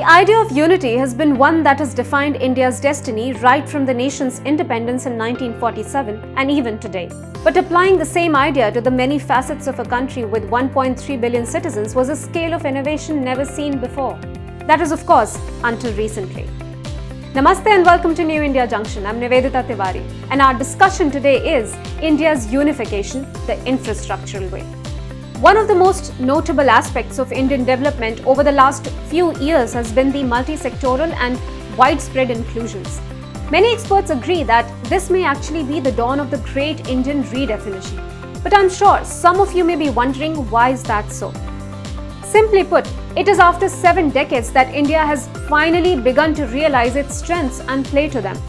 The idea of unity has been one that has defined India's destiny right from the nation's independence in 1947 and even today. But applying the same idea to the many facets of a country with 1.3 billion citizens was a scale of innovation never seen before. That is, of course, until recently. Namaste and welcome to New India Junction. I'm Nivedita Tiwari, and our discussion today is India's unification, the infrastructural way. One of the most notable aspects of Indian development over the last few years has been the multi-sectoral and widespread inclusions. Many experts agree that this may actually be the dawn of the great Indian redefinition. But I'm sure some of you may be wondering, why is that so? Simply put, it is after 7 decades that India has finally begun to realize its strengths and play to them.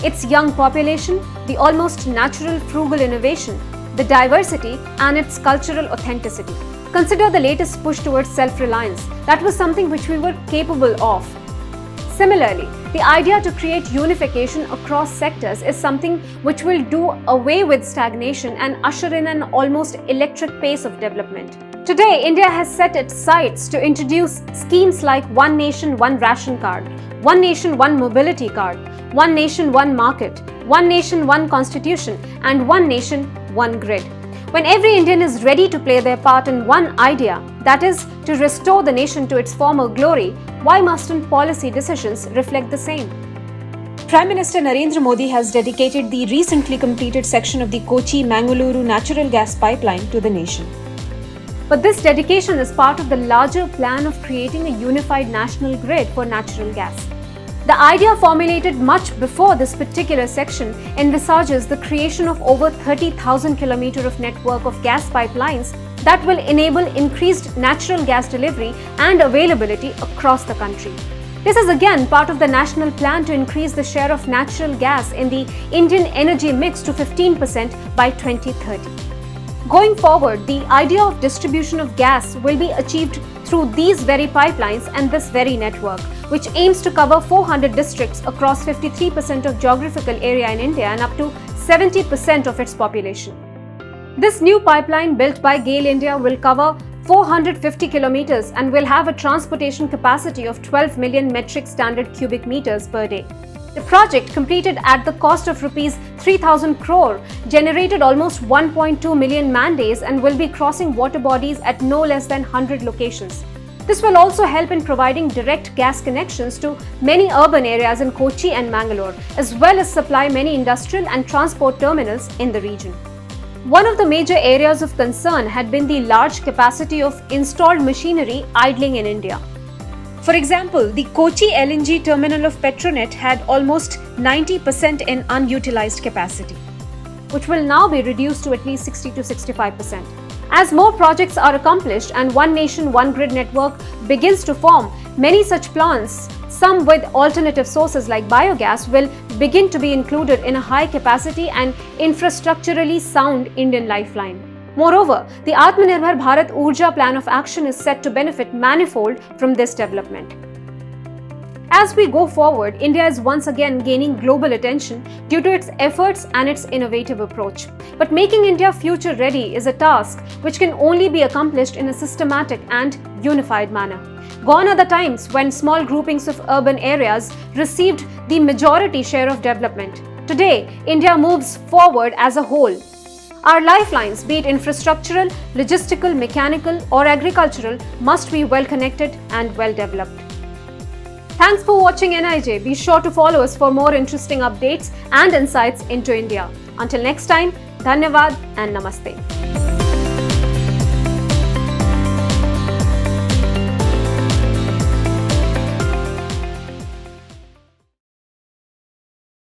Its young population, the almost natural frugal innovation, the diversity and its cultural authenticity. Consider the latest push towards self-reliance. That was something which we were capable of. Similarly, the idea to create unification across sectors is something which will do away with stagnation and usher in an almost electric pace of development. Today, India has set its sights to introduce schemes like One Nation, One Ration Card, One Nation, One Mobility Card, One Nation, One Market, One Nation, One Constitution, and One Nation, One Grid. When every Indian is ready to play their part in one idea, that is, to restore the nation to its former glory, why mustn't policy decisions reflect the same? Prime Minister Narendra Modi has dedicated the recently completed section of the Kochi-Mangaluru natural gas pipeline to the nation. But this dedication is part of the larger plan of creating a unified national grid for natural gas. The idea, formulated much before this particular section, envisages the creation of over 30,000 km of network of gas pipelines that will enable increased natural gas delivery and availability across the country. This is again part of the national plan to increase the share of natural gas in the Indian energy mix to 15% by 2030. Going forward, the idea of distribution of gas will be achieved through these very pipelines and this very network, which aims to cover 400 districts across 53% of geographical area in India and up to 70% of its population. This new pipeline built by GAIL India will cover 450 kilometers and will have a transportation capacity of 12 million metric standard cubic meters per day. The project, completed at the cost of rupees 3,000 crore, generated almost 1.2 million man-days and will be crossing water bodies at no less than 100 locations. This will also help in providing direct gas connections to many urban areas in Kochi and Mangalore, as well as supply many industrial and transport terminals in the region. One of the major areas of concern had been the large capacity of installed machinery idling in India. For example, the Kochi LNG terminal of Petronet had almost 90% in unutilized capacity, which will now be reduced to at least 60 to 65%. As more projects are accomplished and One Nation, One Grid network begins to form, many such plants, some with alternative sources like biogas, will begin to be included in a high-capacity and infrastructurally sound Indian lifeline. Moreover, the Atmanirbhar Bharat Urja plan of action is set to benefit manifold from this development. As we go forward, India is once again gaining global attention due to its efforts and its innovative approach. But making India future ready is a task which can only be accomplished in a systematic and unified manner. Gone are the times when small groupings of urban areas received the majority share of development. Today, India moves forward as a whole. Our lifelines, be it infrastructural, logistical, mechanical, or agricultural, must be well connected and well developed. Thanks for watching NIJ. Be sure to follow us for more interesting updates and insights into India. Until next time, Dhanyavad and Namaste.